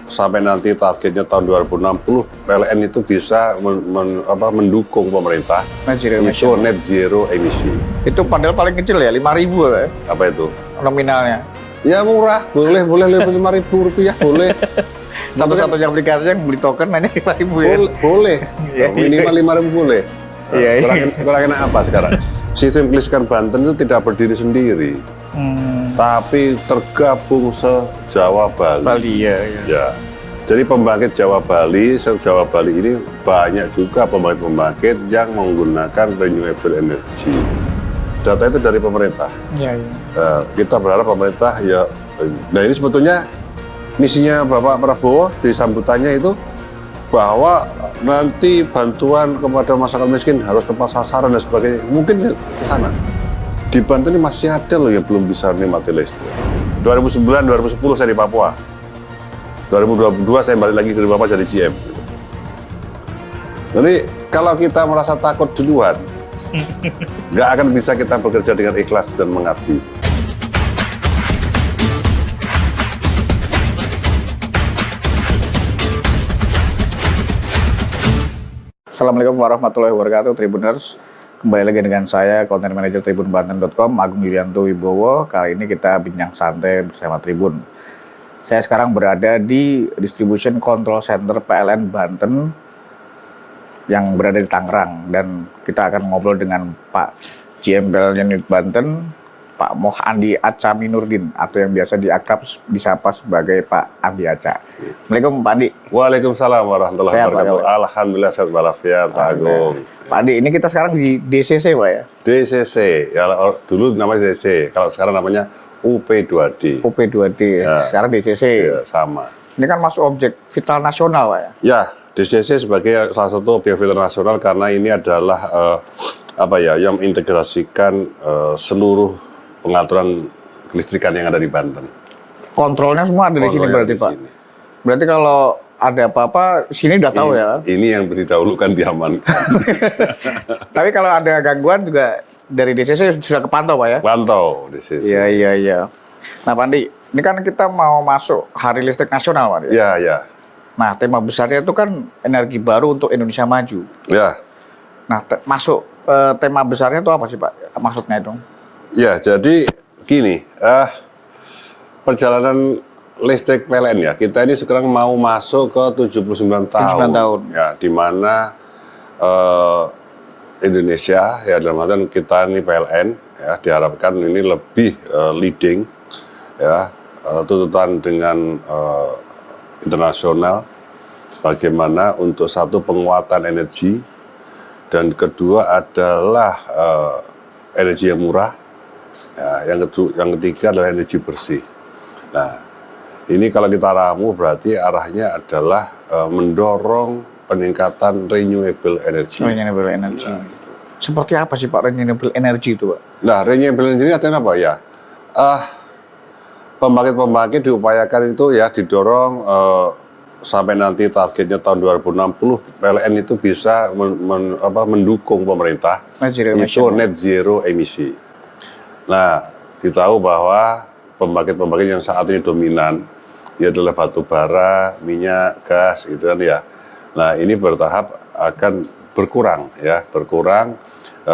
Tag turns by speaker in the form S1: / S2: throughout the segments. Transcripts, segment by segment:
S1: sampai nanti targetnya tahun 2060 PLN itu bisa mendukung pemerintah itu net zero emisi.
S2: Itu padahal paling kecil ya, 5.000 ya.
S1: Apa itu?
S2: Nominalnya.
S1: Ya murah, boleh 5.000 rupiah boleh.
S2: Satu-satunya aplikasi yang beli token hanya 5.000 ya.
S1: Boleh. Minimal 5.000 boleh.
S2: Iya.
S1: Kurang enak apa sekarang? Sistem kelistrikan Banten itu tidak berdiri sendiri, tapi tergabung se-Jawa Bali. Ya. Jadi pembangkit Jawa Bali ini banyak juga pembangkit-pembangkit yang menggunakan renewable energy. Data itu dari pemerintah.
S2: Iya.
S1: Kita berharap pemerintah ya. Nah ini sebetulnya misinya Bapak Prabowo di sambutannya itu bahwa nanti bantuan kepada masyarakat miskin harus tepat sasaran dan sebagainya. Mungkin ke sana. Di Banten ini masih ada loh yang belum bisa nikmati listrik. 2009, 2010 saya di Papua. 2022 saya balik lagi ke Papua jadi GM. Jadi kalau kita merasa takut duluan, nggak akan bisa kita bekerja dengan ikhlas dan mengabdi.
S2: Assalamualaikum warahmatullahi wabarakatuh, Tribuners. Kembali lagi dengan saya, Content Manager tribunbanten.com, Agung Yulianto Wibowo. Kali ini kita bincang santai bersama Tribun. Saya sekarang berada di Distribution Control Center PLN Banten yang berada di Tangerang. Dan kita akan ngobrol dengan Pak GM PLN Unit Banten, Pak Mohandi Aca Minurdin, atau yang biasa diakrab disapa sebagai Pak Andi Aca. Assalamualaikum Pak Andi.
S1: Waalaikumsalam warahmatullahi wabarakatuh. Alhamdulillah sehat walafiat Pak Agung.
S2: Pak Andi, ini kita sekarang di DCC Pak ya?
S1: DCC, ya dulu namanya DCC, kalau sekarang namanya UP2D.
S2: UP2D, ya. Sekarang DCC.
S1: Ya, sama.
S2: Ini kan masuk objek vital nasional Pak ya?
S1: Ya, DCC sebagai salah satu objek vital nasional karena ini adalah yang mengintegrasikan seluruh pengaturan kelistrikan yang ada di Banten. Kontrolnya
S2: semua ada di sini berarti Pak? Sini. Berarti kalau ada apa-apa, sini udah tahu ya?
S1: Ini yang didahulukan diamankan.
S2: Tapi kalau ada gangguan juga dari DCC sudah kepantau Pak ya?
S1: Pantau DCC.
S2: Iya. Nah Pak Andi, ini kan kita mau masuk Hari Listrik Nasional Pak.
S1: Iya.
S2: Nah tema besarnya itu kan energi baru untuk Indonesia maju.
S1: Ya.
S2: Nah masuk tema besarnya itu apa sih Pak? Maksudnya itu?
S1: Ya, jadi gini, perjalanan listrik PLN ya, kita ini sekarang mau masuk ke 79 tahun. Ya, di mana Indonesia, ya dalam artian kita ini PLN, ya diharapkan ini lebih leading, ya tuntutan dengan internasional, bagaimana untuk satu penguatan energi, dan kedua adalah energi yang murah. Ya, yang ketiga adalah energi bersih. Nah, ini kalau kita ramu berarti arahnya adalah mendorong peningkatan renewable energy.
S2: Renewable energy. Nah, seperti apa sih Pak renewable energy itu Pak?
S1: Nah, renewable energy artinya apa ya? Pembangkit-pembangkit diupayakan itu ya didorong sampai nanti targetnya tahun 2060 PLN itu bisa mendukung pemerintah itu net zero emisi. Nah, ditahu bahwa pembangkit-pembangkit yang saat ini dominan, ya adalah batu bara, minyak, gas, gitu kan ya. Nah, ini bertahap akan berkurang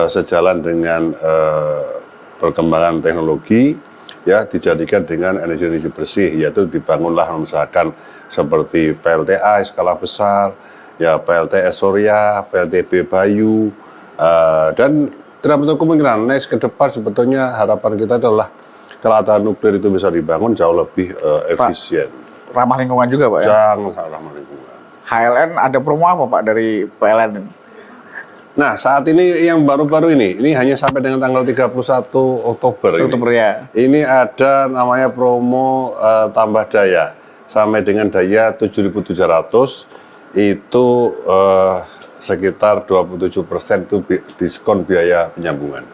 S1: sejalan dengan perkembangan teknologi, ya dijadikan dengan energi-energi bersih, yaitu dibangunlah misalkan seperti PLTA skala besar, ya PLTS Surya, PLTB Bayu, dan tidak menutup kemungkinan next ke depan sebetulnya harapan kita adalah kalau atasan nuklir itu bisa dibangun jauh lebih efisien.
S2: Pak, ramah lingkungan juga Pak ya?
S1: Sangat ramah lingkungan.
S2: HLN ada promo apa Pak dari PLN?
S1: Nah saat ini yang baru-baru ini hanya sampai dengan tanggal 31 Oktober
S2: ya.
S1: Ini ada namanya promo tambah daya sampai dengan daya 7.700 itu sekitar 27% itu diskon biaya penyambungan.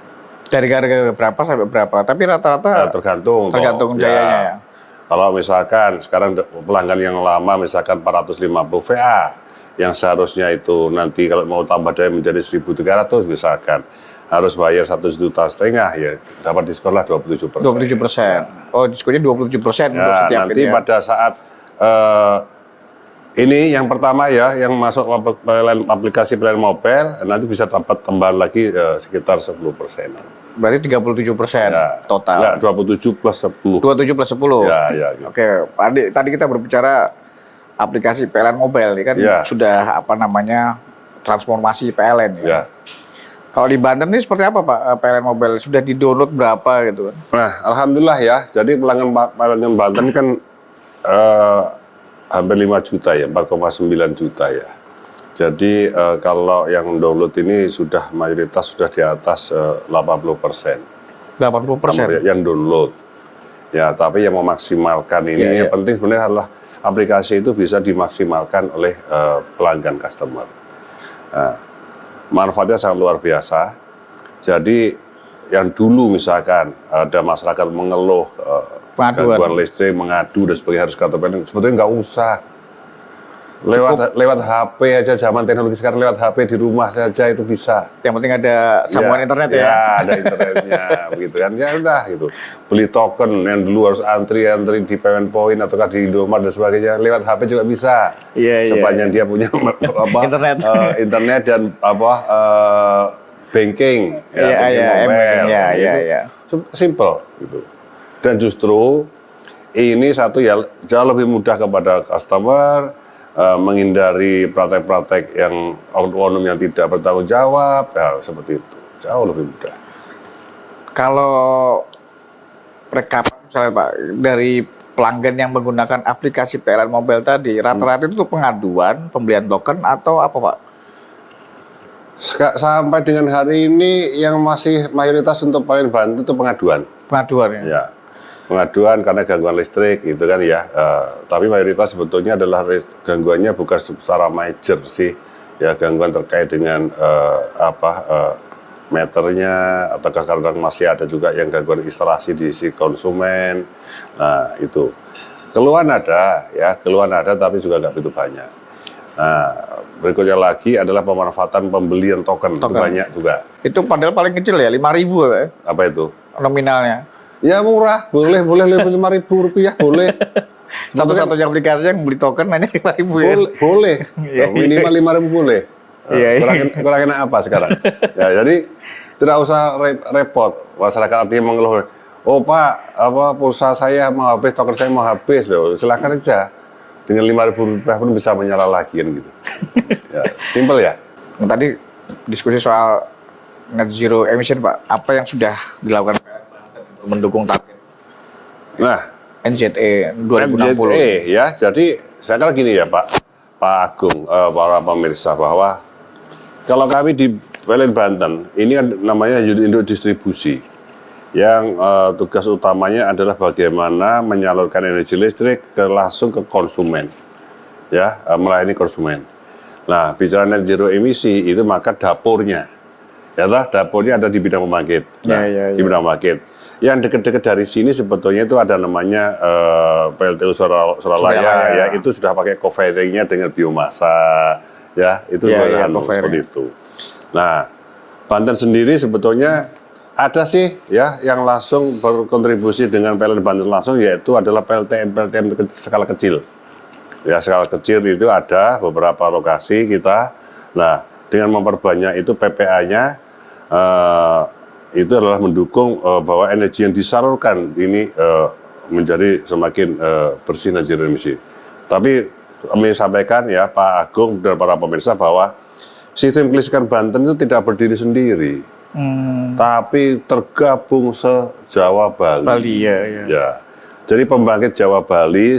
S2: Dari harga berapa sampai berapa? Tapi rata-rata
S1: tergantung
S2: dayanya ya.
S1: Kalau misalkan sekarang pelanggan yang lama misalkan 450 VA, yang seharusnya itu nanti kalau mau tambah daya menjadi 1.300 misalkan harus bayar 1,5 juta ya dapat diskon lah 27%. 27%.
S2: Oh diskonnya 27%
S1: ya,
S2: untuk setiap
S1: nanti
S2: ini ya.
S1: Pada saat Ini yang pertama ya, yang masuk aplikasi PLN Mobile, nanti bisa dapat tambahan lagi sekitar 10%.
S2: Berarti 37%
S1: Ya.
S2: total.
S1: Enggak, 27 plus 10.
S2: 27 plus 10.
S1: Ya, gitu.
S2: Oke, Pak Adi, tadi kita berbicara aplikasi PLN Mobile, ini kan sudah transformasi PLN ya.
S1: Ya.
S2: Kalau di Banten ini seperti apa Pak PLN Mobile? Sudah di-download berapa gitu kan?
S1: Nah, alhamdulillah ya. Jadi pelanggan Banten kan hampir 5 juta ya, 4,9 juta ya. Jadi kalau yang download ini sudah mayoritas sudah di atas 80%.
S2: 80%?
S1: Yang download. Ya, tapi yang memaksimalkan ini yang penting sebenarnya adalah aplikasi itu bisa dimaksimalkan oleh pelanggan customer. Nah, manfaatnya sangat luar biasa. Jadi yang dulu misalkan ada masyarakat mengeluh gangguan listrik, mengadu dan sebagainya harus ke kantor PLN, sebetulnya nggak usah. Lewat HP aja, zaman teknologi sekarang lewat HP di rumah saja itu bisa.
S2: Yang penting ada sambungan internet ya?
S1: Ya, ada internetnya, begitu kan. Ya udah gitu. Beli token yang dulu harus antri di payment point ataukah di Indomaret dan sebagainya, lewat HP juga bisa. Sepanjang dia punya internet dan banking, mobile. Simple gitu. Dan justru ini satu ya jauh lebih mudah kepada customer, menghindari praktek-praktek yang oknum yang tidak bertanggung jawab, ya, seperti itu. Jauh lebih mudah.
S2: Kalau rekapan misalnya Pak, dari pelanggan yang menggunakan aplikasi PLN Mobile tadi, rata-rata itu pengaduan, pembelian token atau apa Pak?
S1: Sampai dengan hari ini yang masih mayoritas untuk PLN Banten itu pengaduan.
S2: Pengaduan ya?
S1: Ya. Pengaduan karena gangguan listrik gitu kan ya, tapi mayoritas sebetulnya adalah gangguannya bukan secara major sih ya, gangguan terkait dengan meternya ataukah kadang masih ada juga yang gangguan instalasi di si konsumen. Nah itu keluhan ada tapi juga nggak begitu banyak. Nah berikutnya lagi adalah pemanfaatan pembelian token. Itu banyak juga. Itu
S2: padahal paling kecil ya, 5.000 ya?
S1: Apa itu?
S2: Nominalnya.
S1: Ya murah, boleh 5.000 rupiah, boleh.
S2: Satu-satunya aplikasi yang beli token hanya 5.000 ya?
S1: Boleh, minimal 5.000 boleh. Kurangin apa sekarang? Ya, jadi tidak usah repot. Masyarakat artinya mengeluh, oh Pak, pulsa saya mau habis, token saya mau habis loh. Silakan aja. Dengan 5.000 rupiah pun bisa menyala lagi kan gitu. Ya, simple ya.
S2: Tadi diskusi soal net zero emission Pak, apa yang sudah dilakukan mendukung target NZE 2060.
S1: NZE ya, jadi saya kira gini ya Pak Agung, para pemirsa, bahwa kalau kami di PLN Banten ini namanya induk distribusi yang tugas utamanya adalah bagaimana menyalurkan energi listrik langsung ke konsumen ya, melayani konsumen. Nah, bicara net zero emisi itu maka dapurnya ada di bidang pembangkit. Di bidang pembangkit. Yang dekat-dekat dari sini sebetulnya itu ada namanya PLTU Suralaya ya, itu sudah pakai co-firingnya dengan biomasa ya, itu seperti itu. Nah, Banten sendiri sebetulnya ada sih ya yang langsung berkontribusi dengan PLN Banten langsung, yaitu adalah PLTM skala kecil. Ya, skala kecil itu ada beberapa lokasi kita. Nah, dengan memperbanyak itu PPA-nya itu adalah mendukung bahwa energi yang disalurkan ini menjadi semakin bersih dan zero emisi. Tapi kami sampaikan ya Pak Agung dan para pemirsa bahwa sistem kelistrikan Banten itu tidak berdiri sendiri, tapi tergabung se-Jawa Bali. Ya. Jadi pembangkit Jawa Bali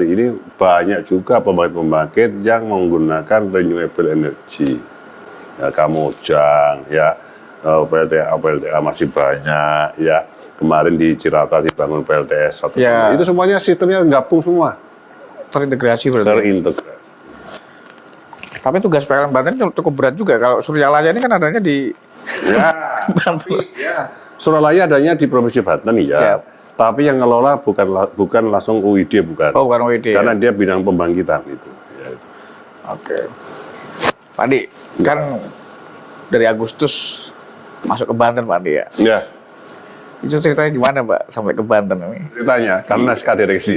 S1: ini banyak juga pembangkit-pembangkit yang menggunakan renewable energy. Ya, Kamojang ya. PLTA masih banyak ya. Kemarin di Cirata dibangun PLTS satu. Ya. Itu semuanya sistemnya gabung semua.
S2: Terintegrasi berarti.
S1: Terintegrasi.
S2: Tapi tugas PLN Banten cukup berat juga. Kalau Suryalaya ini kan adanya di
S1: Suralaya adanya di Provinsi Banten ya. Siap. Tapi yang ngelola bukan langsung UID bukan.
S2: Oh, bukan UID.
S1: Karena dia bidang pembangkitan itu. Ya, itu.
S2: Oke. Pak Adi, kan dari Agustus masuk ke Banten Pak Adi ya?
S1: Iya.
S2: Itu ceritanya gimana Pak sampai ke Banten ini?
S1: Ceritanya karena SK direksi.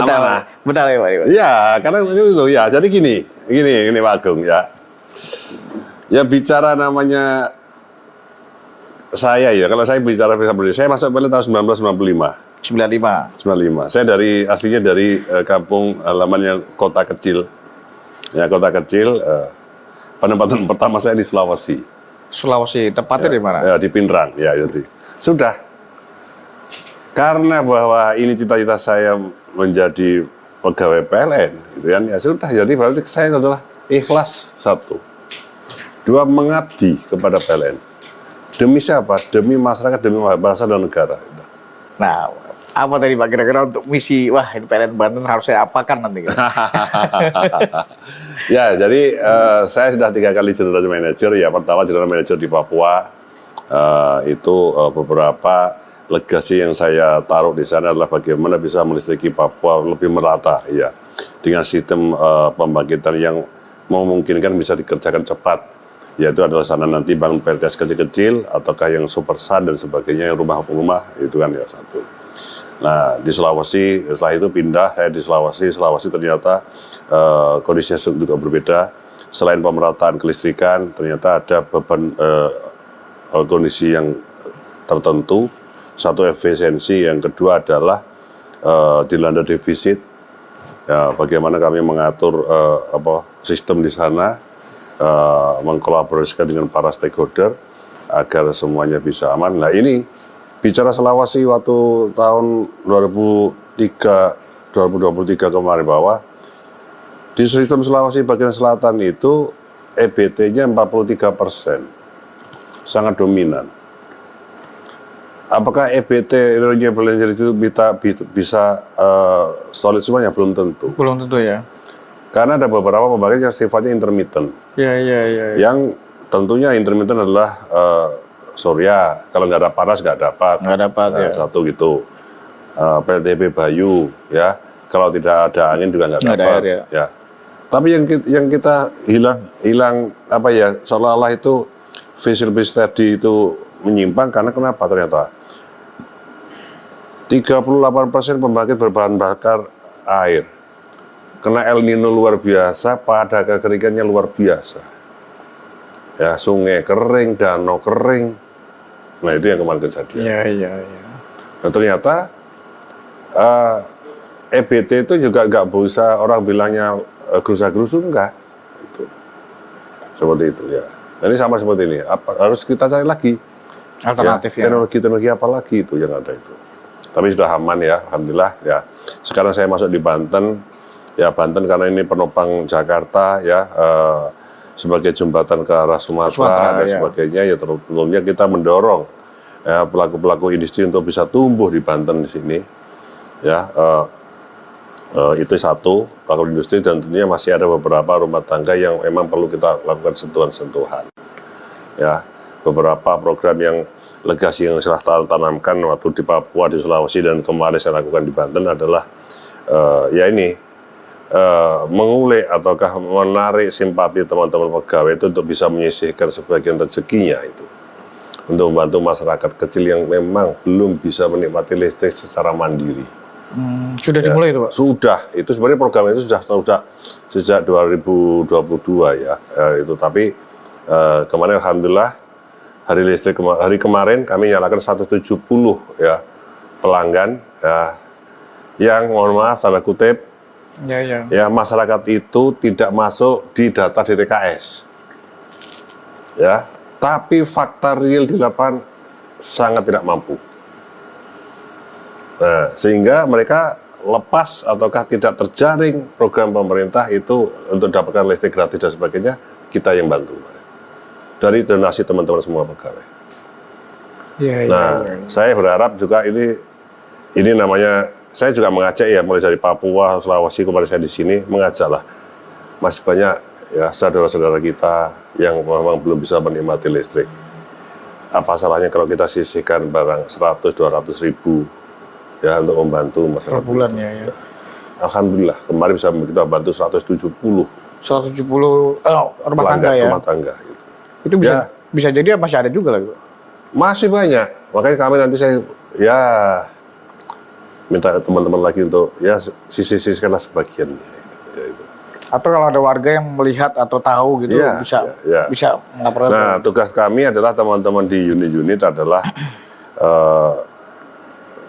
S1: amanah.
S2: Benar ya Pak.
S1: Iya, karena itu ya. Jadi gini Pak Agung ya. Ya bicara namanya saya ya. Kalau saya bicara saya masuk PLN tahun 1995.
S2: 95.
S1: Saya aslinya dari kampung halamannya kota kecil. Ya kota kecil. Penempatan pertama saya di
S2: Sulawesi, tepatnya
S1: ya,
S2: di mana?
S1: Ya di Pinrang. Ya jadi sudah. Karena bahwa ini cita-cita saya menjadi pegawai PLN, gitu kan? Ya sudah. Jadi berarti saya adalah ikhlas satu. Dua, mengabdi kepada PLN. Demi siapa? Demi masyarakat, demi bangsa dan negara.
S2: Nah, apa tadi Pak kira-kira untuk misi, wah ini PLN Banten harus saya apakan nanti?
S1: Ya, jadi saya sudah 3 kali general manager. Ya, pertama general manager di Papua. Itu beberapa legasi yang saya taruh di sana adalah bagaimana bisa melistriki Papua lebih merata, ya, dengan sistem pembangkitan yang memungkinkan bisa dikerjakan cepat. Yaitu adalah sana nanti bangun PLTS kecil-kecil, ataukah yang super sat dan sebagainya, yang rumah-rumah, itu kan ya satu. Nah, di Sulawesi, setelah itu pindah, saya di Sulawesi ternyata kondisinya juga berbeda. Selain pemerataan kelistrikan, ternyata ada beban kondisi yang tertentu. Satu, efisiensi, yang kedua adalah dilanda defisit. Ya, bagaimana kami mengatur sistem di sana, mengkolaborasikan dengan para stakeholder agar semuanya bisa aman. Nah ini bicara Sulawesi waktu tahun 2023 kemarin, bahwa di sistem Sulawesi bagian selatan itu EBT-nya 43%, sangat dominan. Apakah EBT renewable energy itu bisa solid semuanya? Belum tentu.
S2: Belum tentu ya.
S1: Karena ada beberapa pembangkit yang sifatnya intermittent.
S2: Ya.
S1: Yang tentunya intermittent adalah surya. Kalau nggak ada panas nggak dapat.
S2: Ya.
S1: Satu gitu. PLTB Bayu, ya. Kalau tidak ada angin juga nggak dapat.
S2: Air,
S1: ya. Tapi yang kita hilang seolah-olah itu feasibility study itu menyimpang. Karena kenapa ternyata 38% pembangkit berbahan bakar air. Kena El Nino luar biasa, pada kekeringannya luar biasa. Ya, sungai kering, danau kering. Nah, itu yang kemarin kejadian.
S2: Iya.
S1: Nah, ternyata EBT itu juga nggak bisa orang bilangnya gerusa-gerusu, enggak. Itu. Seperti itu ya. Jadi sama seperti ini. Harus kita cari lagi.
S2: Alternatif ya.
S1: Teknologi apa lagi itu yang ada itu. Tapi sudah aman ya, alhamdulillah ya. Sekarang saya masuk di Banten. Ya, Banten karena ini penopang Jakarta ya, sebagai jembatan ke arah Sumatera dan sebagainya, ya tentunya kita mendorong ya, pelaku-pelaku industri untuk bisa tumbuh di Banten di sini ya. Itu satu, pelaku industri, dan tentunya masih ada beberapa rumah tangga yang memang perlu kita lakukan sentuhan-sentuhan ya. Beberapa program yang legasi yang saya tanamkan waktu di Papua, di Sulawesi, dan kemarin saya lakukan di Banten adalah mengulik ataukah menarik simpati teman-teman pegawai itu untuk bisa menyisihkan sebagian rezekinya itu untuk membantu masyarakat kecil yang memang belum bisa menikmati listrik secara mandiri.
S2: Sudah dimulai itu Pak?
S1: Sudah, itu sebenarnya program itu sudah sejak 2022 ya, itu. Tapi kemarin alhamdulillah hari kemarin kami nyalakan 170 ya pelanggan ya, yang mohon maaf tanda kutip ya, masyarakat itu tidak masuk di data DTKS ya, tapi fakta real di lapangan sangat tidak mampu. Nah, sehingga mereka lepas ataukah tidak terjaring program pemerintah itu untuk dapatkan listrik gratis dan sebagainya, kita yang bantu dari donasi teman-teman semua pegawai. Saya berharap juga ini namanya, saya juga mengajak ya, mulai dari Papua, Sulawesi, kemarin saya di sini mengajaklah, masih banyak ya saudara-saudara kita yang memang belum bisa menikmati listrik. Apa salahnya kalau kita sisihkan barang 100-200 ribu ya untuk membantu masyarakat
S2: per bulan ya.
S1: Alhamdulillah kemarin bisa kita bantu 170
S2: rumah tangga ya.
S1: Rumah tangga gitu.
S2: Itu bisa jadi masih ada juga lagi.
S1: Masih banyak. Makanya kami nanti minta teman-teman lagi untuk ya sisihkanlah sebagian. Ya, itu.
S2: Atau kalau ada warga yang melihat atau tahu gitu bisa melaporkan.
S1: Nah, tugas kami adalah teman-teman di unit-unit adalah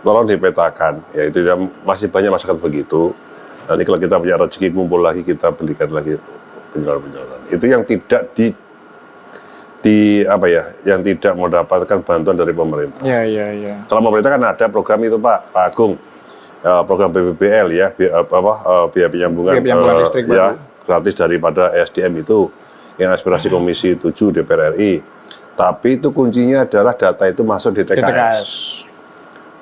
S1: tolong dipetakan, ya itu ya, masih banyak masyarakat begitu. Nanti kalau kita punya rezeki kumpul lagi, kita belikan lagi penjualan-penjualan. Itu yang tidak yang tidak mendapatkan bantuan dari pemerintah.
S2: Iya.
S1: Kalau pemerintah kan ada program itu Pak Agung, program BPBL ya, biaya penyambungan
S2: listrik
S1: ya gratis daripada SDM itu, yang aspirasi Komisi 7 DPR RI. Tapi itu kuncinya adalah data itu masuk di TKS.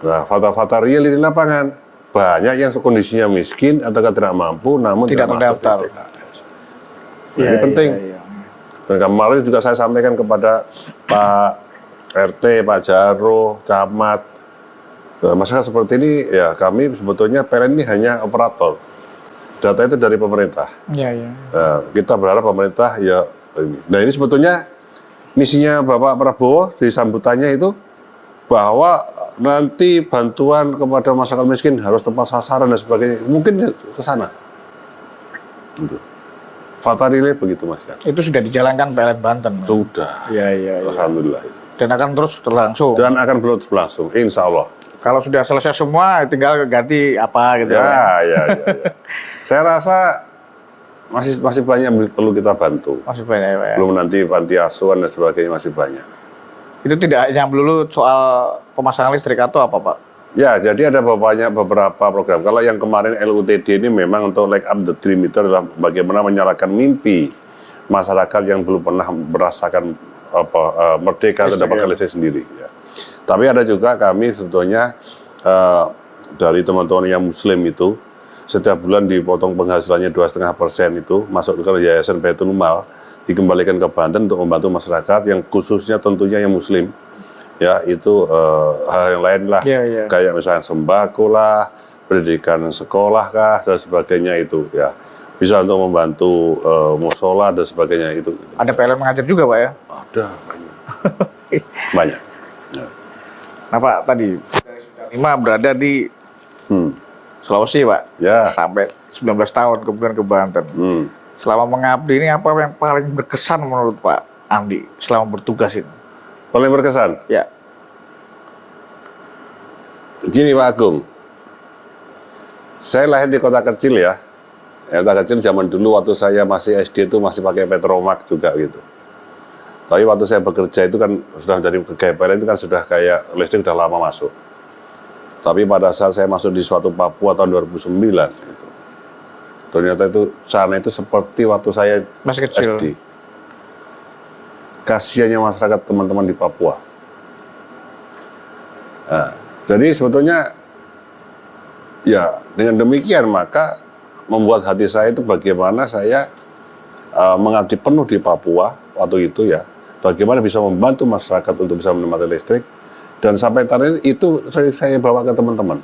S1: Nah, fakta-fakta real di lapangan banyak yang kondisinya miskin atau tidak mampu, namun tidak
S2: terdaftar.
S1: Nah, ini penting. Dan kemarin juga saya sampaikan kepada Pak RT, Pak Jaro, Camat, masyarakat seperti ini ya kami sebetulnya PLN ini hanya operator. Data itu dari pemerintah. Nah, kita berharap pemerintah ya. Nah ini sebetulnya misinya Bapak Prabowo di sambutannya itu bahwa nanti bantuan kepada masyarakat miskin harus tepat sasaran dan sebagainya. Mungkin ke sana. Gitu. Fakta real begitu Mas ya.
S2: Itu sudah dijalankan PLN Banten.
S1: Sudah.
S2: Iya.
S1: Alhamdulillah itu.
S2: Dan akan terus berlangsung.
S1: Insya Allah.
S2: Kalau sudah selesai semua, tinggal ganti apa gitu.
S1: Ya. Saya rasa masih banyak perlu kita bantu.
S2: Masih banyak ya Pak ya.
S1: Belum nanti panti asuhan dan sebagainya masih banyak.
S2: Itu tidak hanya melulu soal pemasangan listrik atau apa Pak?
S1: Ya, jadi ada beberapa program. Kalau yang kemarin LUTD ini memang untuk Light Up the Dream itu adalah bagaimana menyalakan mimpi masyarakat yang belum pernah merasakan merdeka atau dapatkan listrik sendiri. Ya. Tapi ada juga kami sebetulnya dari teman-teman yang Muslim itu setiap bulan dipotong penghasilannya 2,5% itu masuk ke Yayasan Baitul Mal, dikembalikan ke Banten untuk membantu masyarakat yang khususnya tentunya yang Muslim. Ya itu hal yang lain lah, kayak misalnya sembako lah, pendidikan sekolah kah dan sebagainya itu ya bisa untuk membantu musola dan sebagainya itu.
S2: Ada PLN mengajar juga Pak ya?
S1: Ada banyak. Ya.
S2: Nah Pak tadi dari 5 berada di Sulawesi Pak, sampai 19 tahun kemudian ke Banten. Selama mengabdi ini apa yang paling berkesan menurut Pak Andi selama bertugas ini?
S1: Paling berkesan?
S2: Ya.
S1: Gini Pak Agung, saya lahir di kota kecil ya. Kota kecil zaman dulu waktu saya masih SD itu masih pakai Petromax juga gitu. Tapi waktu saya bekerja itu kan sudah dari pegawai PLN itu kan sudah kayak listrik sudah lama masuk. Tapi pada saat saya masuk di suatu Papua tahun 2009 gitu, ternyata itu sana itu seperti waktu saya
S2: masih kecil.
S1: SD. Kasihannya masyarakat teman-teman di Papua. Nah, jadi sebetulnya ya dengan demikian maka membuat hati saya itu bagaimana saya mengabdi penuh di Papua waktu itu ya, bagaimana bisa membantu masyarakat untuk bisa menikmati listrik, dan sampai tadi itu saya bawa ke teman-teman.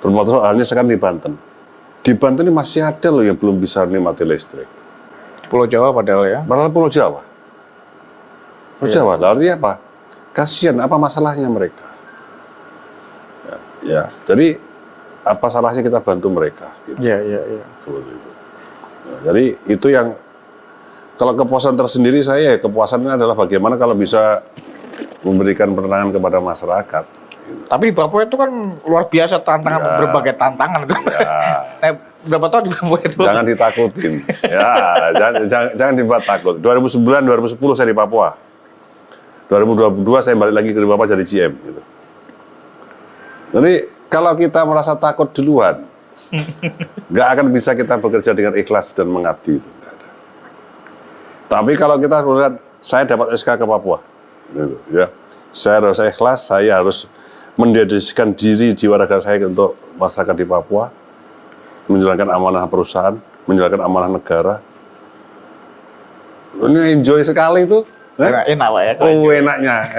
S1: Termasuk halnya sekarang di Banten. Di Banten ini masih ada loh yang belum bisa menikmati listrik.
S2: Pulau Jawa padahal ya?
S1: Padahal Pulau Jawa. Pulau Jawa, lalu apa? Kasihan, apa masalahnya mereka? Ya, jadi apa salahnya kita bantu mereka? Gitu.
S2: Iya.
S1: Seperti itu. Nah, jadi itu yang kalau kepuasan tersendiri saya, kepuasannya adalah bagaimana kalau bisa memberikan penerangan kepada masyarakat. Gitu.
S2: Tapi di Papua itu kan luar biasa tantangan, berbagai tantangan itu. Berapa tahun di Papua itu?
S1: Jangan ditakutin. Ya, jangan dibuat takut. 2009, 2010 saya di Papua. 2022 saya balik lagi ke Bapak jadi GM gitu. Jadi kalau kita merasa takut duluan, nggak akan bisa kita bekerja dengan ikhlas dan mengabdi itu. Tapi kalau kita melihat saya dapat SK ke Papua, gitu, ya, saya harus ikhlas, saya harus mendedikasikan diri jiwa raga saya untuk masyarakat di Papua, menjalankan amanah perusahaan, menjalankan amanah negara. Ini enjoy sekali itu.
S2: Enak Pak ya.
S1: Oh enaknya,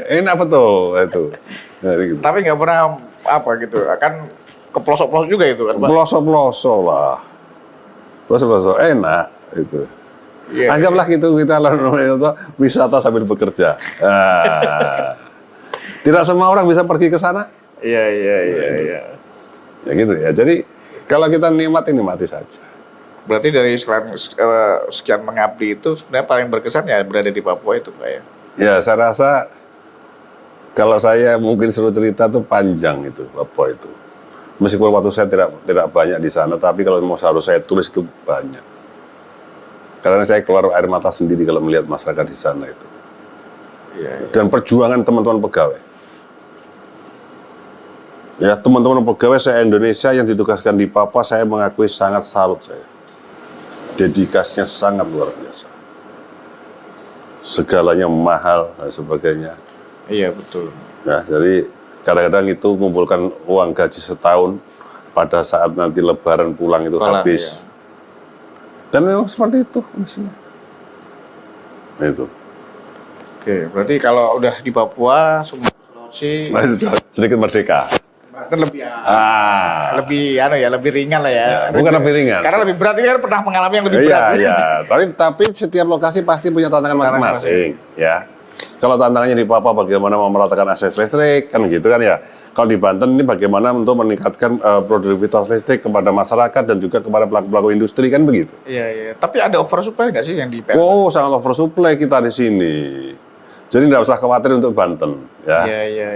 S1: enak betul itu. Nah, gitu.
S2: Tapi nggak pernah apa gitu, akan ke pelosok-pelosok juga itu kan Pak?
S1: Pelosok-pelosok lah, pelosok-pelosok enak itu. Anggaplah gitu kita lakukan wisata sambil bekerja. Tidak semua orang bisa pergi ke sana.
S2: Iya.
S1: Ya gitu ya. Jadi kalau kita nikmati saja.
S2: Berarti dari sekian mengabdi itu sebenarnya paling berkesan ya berada di Papua itu Pak ya?
S1: Ya saya rasa kalau saya mungkin suruh cerita tuh panjang itu Papua itu. Meskipun waktu saya tidak banyak di sana, tapi kalau mau harus saya tulis itu banyak. Karena saya keluar air mata sendiri kalau melihat masyarakat di sana itu.
S2: Iya.
S1: Dan perjuangan teman-teman pegawai. Ya, teman-teman pegawai saya Indonesia yang ditugaskan di Papua, saya mengakui sangat salut saya. Dedikasinya sangat luar biasa. Segalanya mahal dan sebagainya.
S2: Iya betul.
S1: Ya, jadi kadang-kadang itu mengumpulkan uang gaji setahun pada saat nanti Lebaran pulang itu habis.
S2: Ya.
S1: Dan memang seperti itu mestinya. Nah, itu.
S2: Oke, berarti kalau udah di Papua, Sulawesi,
S1: Sedikit merdeka.
S2: Banten lebih ringan lah ya.
S1: Bukan lebih ringan.
S2: Karena lebih berat ini kan pernah mengalami yang lebih berat.
S1: Iya. Tapi setiap lokasi pasti punya tantangan masing-masing. Ya. Kalau tantangannya di Papua bagaimana memeratakan akses listrik kan gitu kan ya. Kalau di Banten ini bagaimana untuk meningkatkan produktivitas listrik kepada masyarakat dan juga kepada pelaku-pelaku industri kan begitu.
S2: Iya. Tapi ada oversupply nggak sih yang di PLN?
S1: Oh, sangat oversupply kita di sini. Jadi tidak usah khawatir untuk Banten, ya.
S2: Iya.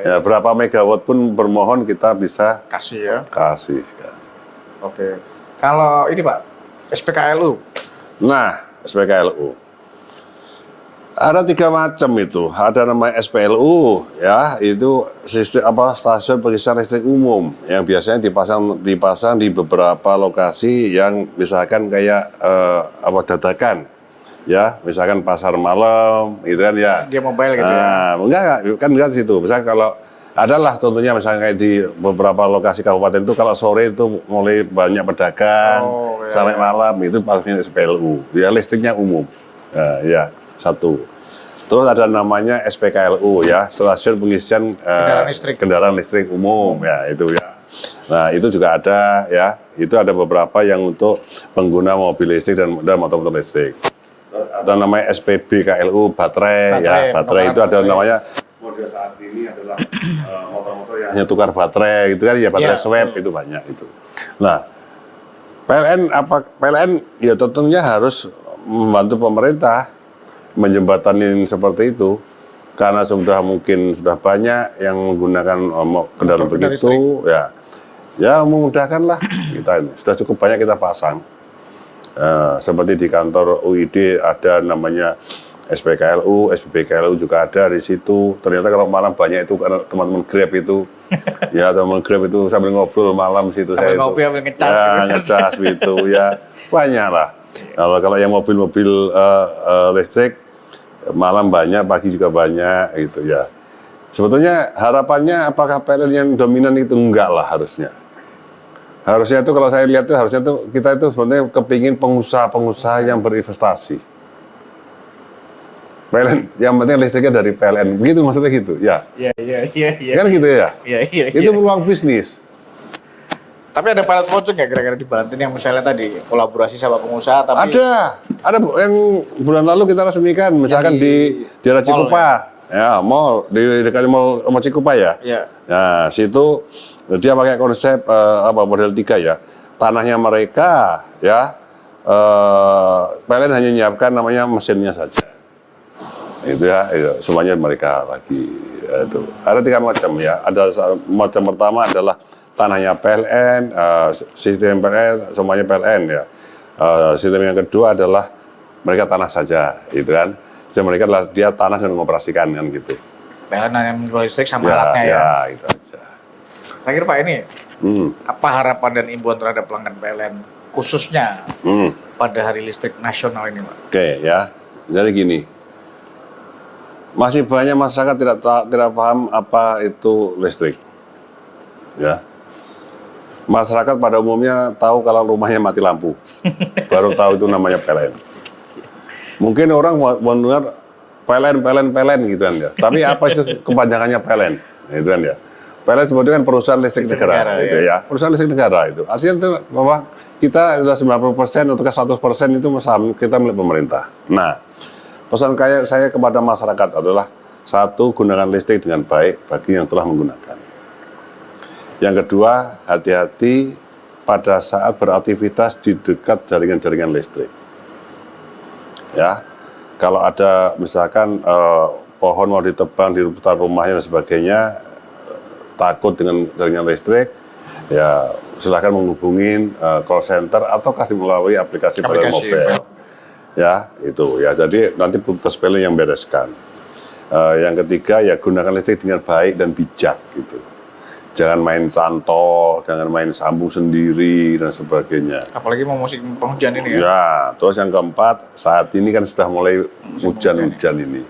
S1: Ya, berapa megawatt pun bermohon kita bisa
S2: Kasih ya.
S1: kasih. Ya.
S2: Oke. Kalau ini Pak, SPKLU.
S1: Nah, SPKLU. Ada 3 macam itu. Ada namanya SPLU, ya, itu sistem stasiun pengisian listrik umum yang biasanya dipasang di beberapa lokasi yang misalkan kayak dadakan. Ya, misalkan pasar malam, gitu kan ya.
S2: Dia mobile gitu ya?
S1: Enggak di situ. Misalkan kalau adalah contohnya misalnya kayak di beberapa lokasi kabupaten itu kalau sore itu mulai banyak pedagang sampai malam itu pastinya SPLU. Ya listriknya umum. Ya, satu. Terus ada namanya SPKLU ya, stasiun pengisian kendaraan listrik umum ya itu ya. Nah, itu juga ada ya. Itu ada beberapa yang untuk pengguna mobil listrik dan motor-motor listrik. Ada namanya SPBKLU baterai itu ada namanya model saat ini adalah motor-motor yang hanya tukar baterai gitu kan ya, baterai swab itu banyak itu. Nah, PLN ya tentunya harus membantu pemerintah menjembatani seperti itu karena sudah banyak yang menggunakan kendaraan begitu ya memudahkanlah kita ini sudah cukup banyak kita pasang. Seperti di kantor UID ada namanya SPKLU, SPBKLU juga ada di situ. Ternyata kalau malam banyak itu karena teman-teman Grab itu, ya teman Grab itu sambil ngobrol malam situ
S2: sambil
S1: saya
S2: ngopi,
S1: itu,
S2: ngecas,
S1: ngecas gitu ya banyak lah. Kalau yang mobil-mobil listrik malam banyak, pagi juga banyak gitu ya. Sebetulnya harapannya apakah PLN yang dominan itu enggak lah harusnya. Harusnya itu kalau saya lihat itu harusnya itu kita itu sebenarnya kepingin pengusaha-pengusaha yang berinvestasi. PLN, yang penting listriknya dari PLN, begitu maksudnya gitu, ya?
S2: Iya.
S1: Kan gitu ya?
S2: Iya.
S1: Itu peluang bisnis.
S2: Tapi ada pilot project nggak kira-kira di Banten yang misalnya tadi kolaborasi sama pengusaha? Tapi
S1: ada yang bulan lalu kita resmikan, misalkan di daerah Cikupa, ya mall di dekat mall Cikupa ya.
S2: Iya.
S1: Nah, situ dia pakai konsep model 3 ya. Tanahnya mereka ya. PLN hanya menyiapkan namanya mesinnya saja. Itu ya, semuanya mereka lagi itu. Ada 3 macam ya. Ada macam pertama adalah tanahnya PLN, sistem PLN, semuanya PLN ya. Sistem yang kedua adalah mereka tanah saja, gitu kan. Jadi mereka adalah dia tanah dan mengoperasikan kan gitu.
S2: PLN hanya menjual listrik sama alatnya ya.
S1: Ya, itu aja.
S2: Terakhir Pak ini, apa harapan dan imbauan terhadap pelanggan PLN khususnya pada Hari Listrik Nasional ini, Pak?
S1: Oke ya, jadi gini, masih banyak masyarakat tidak paham apa itu listrik, ya. Masyarakat pada umumnya tahu kalau rumahnya mati lampu, baru tahu itu namanya PLN. Mungkin orang mau dengar PLN gitu kan ya, tapi apa itu kepanjangannya PLN, gitu kan ya. PLN sebetulnya kan perusahaan listrik negara gitu ya. Perusahaan listrik negara itu. Artinya itu bahwa kita sudah 90% atau 100% itu kita milik pemerintah. Nah, pesan saya kepada masyarakat adalah satu, gunakan listrik dengan baik bagi yang telah menggunakan. Yang kedua, hati-hati pada saat beraktivitas di dekat jaringan-jaringan listrik. Ya, kalau ada misalkan pohon mau ditebang di sekitar rumahnya dan sebagainya, takut dengan jaringan listrik, ya silahkan menghubungi call center ataukah melalui aplikasi pada mobile. Ya, itu ya. Jadi nanti petugas PLN yang bereskan. Yang ketiga, ya gunakan listrik dengan baik dan bijak gitu. Jangan main cantol, jangan main sambung sendiri dan sebagainya.
S2: Apalagi mau musim penghujan ini ya.
S1: Ya, terus yang keempat, saat ini kan sudah mulai hujan-hujan ini.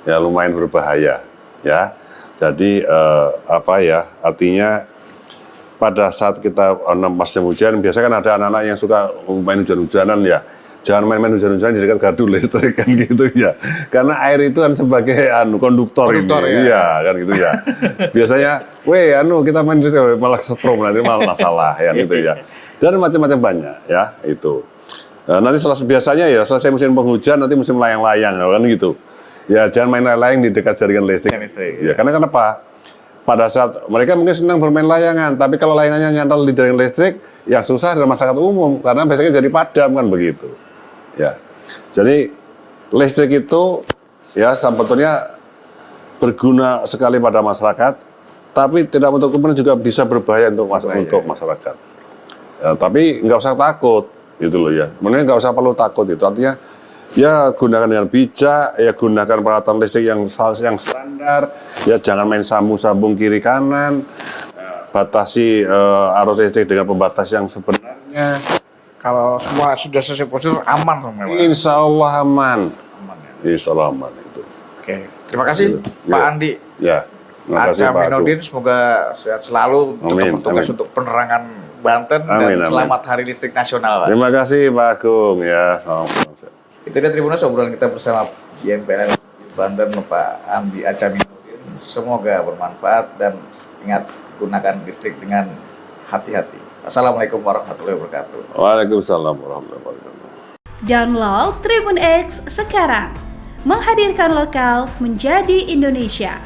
S1: Ya lumayan berbahaya, ya. Jadi artinya pada saat kita musim hujan, biasanya kan ada anak-anak yang suka main hujan-hujanan ya. Jangan main-main hujan-hujan di dekat gardu listrik kan gitu ya. Karena air itu kan sebagai konduktor ini. Ya. Iya kan gitu ya. Biasanya, kita main di sini malah setrum nanti malah masalah ya gitu ya. Dan macam-macam banyak ya itu. Nanti biasanya ya selesai musim penghujan nanti musim layang-layang kan gitu. Ya jangan main layang-layang di dekat jaringan listrik. Ya, karena kenapa? Pada saat mereka mungkin senang bermain layangan, tapi kalau layangannya nyantol di jaringan listrik, yang susah adalah masyarakat umum karena biasanya jadi padam kan begitu. Ya, jadi listrik itu ya sebetulnya berguna sekali pada masyarakat, tapi tidak untuk kemudian juga bisa berbahaya untuk masyarakat. Ya, tapi nggak usah takut, gitu loh ya. Sebenarnya nggak usah perlu takut itu. Artinya ya gunakan dengan bijak, ya gunakan peralatan listrik yang standar, ya jangan main sambung-sambung kiri kanan, batasi arus listrik dengan pembatas yang sebenarnya.
S2: Kalau semua sudah selesai prosedur aman sama Pak?
S1: Insya Allah aman.
S2: Ya?
S1: Insya Allah aman itu.
S2: Oke, terima kasih Pak Andi.
S1: Ya, terima kasih Pak
S2: Aminuddin, semoga sehat selalu untuk bertugas untuk penerangan Banten dan selamat Hari Listrik Nasional. Pak.
S1: Terima kasih Pak Agung ya.
S2: Itu dia Tribuners obrolan kita bersama GM PLN Banten Pak Andi Aminuddin. Semoga bermanfaat dan ingat gunakan listrik dengan hati-hati. Assalamualaikum warahmatullahi wabarakatuh.
S1: Waalaikumsalam warahmatullahi wabarakatuh.
S3: Download Tribun X sekarang. Menghadirkan lokal menjadi Indonesia.